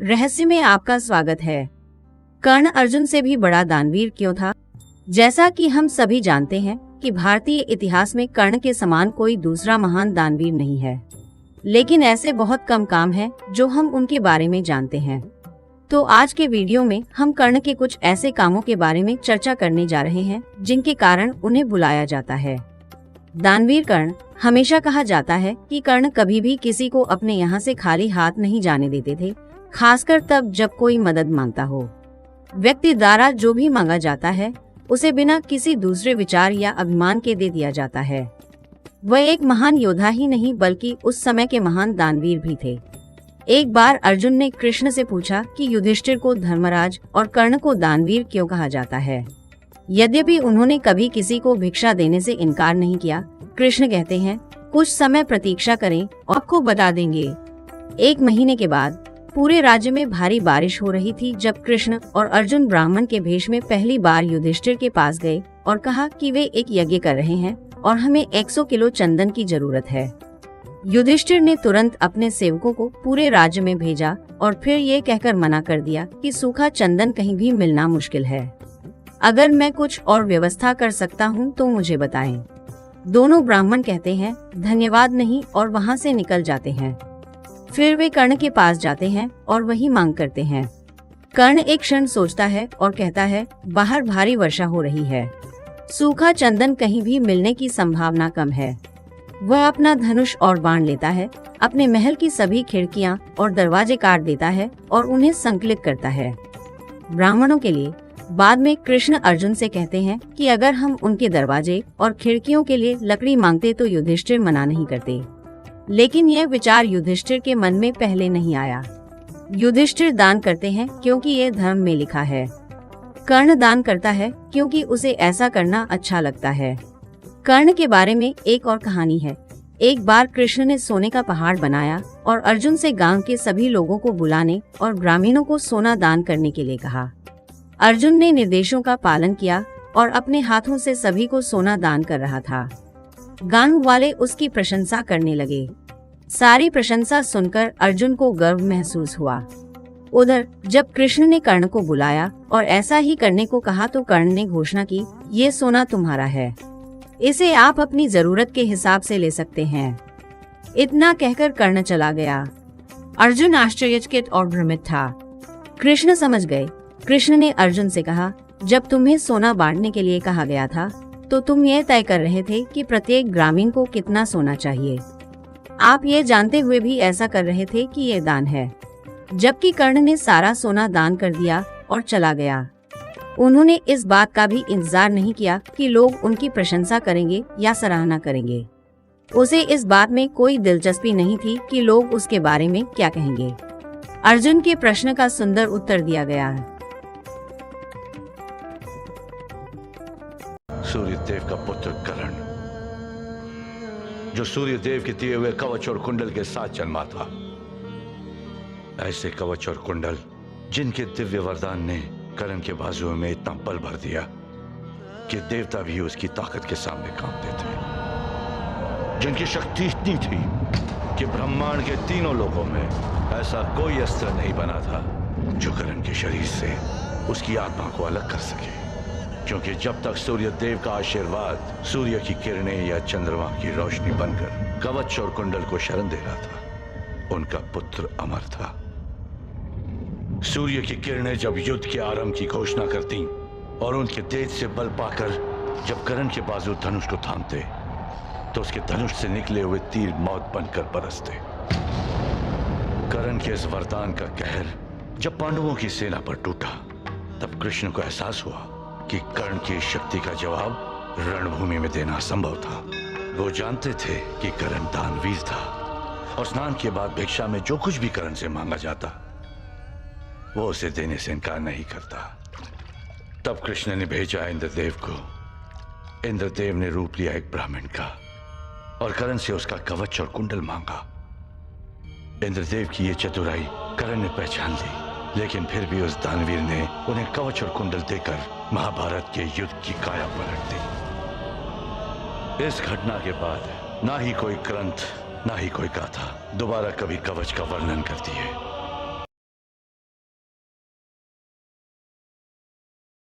रहस्य में आपका स्वागत है। कर्ण अर्जुन से भी बड़ा दानवीर क्यों था? जैसा कि हम सभी जानते हैं कि भारतीय इतिहास में कर्ण के समान कोई दूसरा महान दानवीर नहीं है, लेकिन ऐसे बहुत कम काम हैं जो हम उनके बारे में जानते हैं। तो आज के वीडियो में हम कर्ण के कुछ ऐसे कामों के बारे में चर्चा करने जा रहे हैं जिनके कारण उन्हें बुलाया जाता है दानवीर कर्ण। हमेशा कहा जाता है कि कर्ण कभी भी किसी को अपने यहाँ से खाली हाथ नहीं जाने देते थे, खासकर तब जब कोई मदद मांगता हो। व्यक्ति द्वारा जो भी मांगा जाता है उसे बिना किसी दूसरे विचार या अभिमान के दे दिया जाता है। वह एक महान योद्धा ही नहीं बल्कि उस समय के महान दानवीर भी थे। एक बार अर्जुन ने कृष्ण से पूछा कि युधिष्ठिर को धर्मराज और कर्ण को दानवीर क्यों कहा जाता है। यद्यपि उन्होंने कभी किसी को भिक्षा देने से इनकार नहीं किया, कृष्ण कहते हैं, कुछ समय प्रतीक्षा करें और आपको बता देंगे। 1 महीने के बाद पूरे राज्य में भारी बारिश हो रही थी जब कृष्ण और अर्जुन ब्राह्मण के भेष में पहली बार युधिष्ठिर के पास गए और कहा कि वे एक यज्ञ कर रहे हैं और हमें 100 किलो चंदन की जरूरत है। युधिष्ठिर ने तुरंत अपने सेवकों को पूरे राज्य में भेजा और फिर ये कहकर मना कर दिया कि सूखा चंदन कहीं भी मिलना मुश्किल है। अगर मैं कुछ और व्यवस्था कर सकता हूँ तो मुझे बताएं। दोनों ब्राह्मण कहते हैं धन्यवाद नहीं और वहाँ से निकल जाते हैं। फिर वे कर्ण के पास जाते हैं और वही मांग करते हैं। कर्ण एक क्षण सोचता है और कहता है, बाहर भारी वर्षा हो रही है, सूखा चंदन कहीं भी मिलने की संभावना कम है। वह अपना धनुष और बाण लेता है, अपने महल की सभी खिड़कियां और दरवाजे काट देता है और उन्हें संकलित करता है। ब्राह्मणों के लिए बाद में कृष्ण अर्जुन से कहते हैं कि अगर हम उनके दरवाजे और खिड़कियों के लिए लकड़ी मांगते तो युधिष्ठिर मना नहीं करते, लेकिन यह विचार युधिष्ठिर के मन में पहले नहीं आया। युधिष्ठिर दान करते हैं क्योंकि ये धर्म में लिखा है। कर्ण दान करता है क्योंकि उसे ऐसा करना अच्छा लगता है। कर्ण के बारे में एक और कहानी है। एक बार कृष्ण ने सोने का पहाड़ बनाया और अर्जुन से गांव के सभी लोगों को बुलाने और ग्रामीणों को सोना दान करने के लिए कहा। अर्जुन ने निर्देशों का पालन किया और अपने हाथों से सभी को सोना दान कर रहा था। गांव वाले उसकी प्रशंसा करने लगे। सारी प्रशंसा सुनकर अर्जुन को गर्व महसूस हुआ। उधर जब कृष्ण ने कर्ण को बुलाया और ऐसा ही करने को कहा तो कर्ण ने घोषणा की, ये सोना तुम्हारा है, इसे आप अपनी जरूरत के हिसाब से ले सकते हैं। इतना कहकर कर्ण चला गया। अर्जुन आश्चर्यचकित और भ्रमित था। कृष्ण समझ गए। कृष्ण ने अर्जुन से कहा, जब तुम्हें सोना बांटने के लिए कहा गया था तो तुम ये तय कर रहे थे कि प्रत्येक ग्रामीण को कितना सोना चाहिए। आप ये जानते हुए भी ऐसा कर रहे थे कि ये दान है। जबकि कर्ण ने सारा सोना दान कर दिया और चला गया। उन्होंने इस बात का भी इंतजार नहीं किया कि लोग उनकी प्रशंसा करेंगे या सराहना करेंगे। उसे इस बात में कोई दिलचस्पी नहीं थी कि लोग उसके बारे में क्या कहेंगे। अर्जुन के प्रश्न का सुंदर उत्तर दिया गया है। सूर्यदेव का पुत्र कर्ण, जो सूर्यदेव के दिए हुए कवच और कुंडल के साथ जन्मा था। ऐसे कवच और कुंडल जिनके दिव्य वरदान ने कर्ण के बाजुओं में इतना बल भर दिया कि देवता भी उसकी ताकत के सामने कांपते थे। जिनकी शक्ति इतनी थी कि ब्रह्मांड के तीनों लोकों में ऐसा कोई अस्त्र नहीं बना था जो कर्ण के शरीर से उसकी आत्मा को अलग कर सके। क्योंकि जब तक सूर्य देव का आशीर्वाद सूर्य की किरणें या चंद्रमा की रोशनी बनकर कवच और कुंडल को शरण दे रहा था, उनका पुत्र अमर था। सूर्य की किरणें जब युद्ध के आरंभ की घोषणा करती और उनके तेज से बल पाकर जब कर्ण के बाजू धनुष को थामते तो उसके धनुष से निकले हुए तीर मौत बनकर बरसते। कर्ण के इस वरदान का कहर जब पांडवों की सेना पर टूटा तब कृष्ण को एहसास हुआ कि कर्ण की शक्ति का जवाब रणभूमि में देना असंभव था। वो जानते थे कि कर्ण दानवीर था और स्नान के बाद भिक्षा में जो कुछ भी कर्ण से मांगा जाता वो उसे देने से इनकार नहीं करता। तब कृष्ण ने भेजा इंद्रदेव को। इंद्रदेव ने रूप लिया एक ब्राह्मण का और कर्ण से उसका कवच और कुंडल मांगा। इंद्रदेव की ये चतुराई कर्ण ने पहचान ली, लेकिन फिर भी उस दानवीर ने उन्हें कवच और कुंडल देकर महाभारत के युद्ध की काया पलट दी। इस घटना के बाद ना ही कोई ग्रंथ ना ही कोई गाथा दोबारा कभी कवच का वर्णन करती है।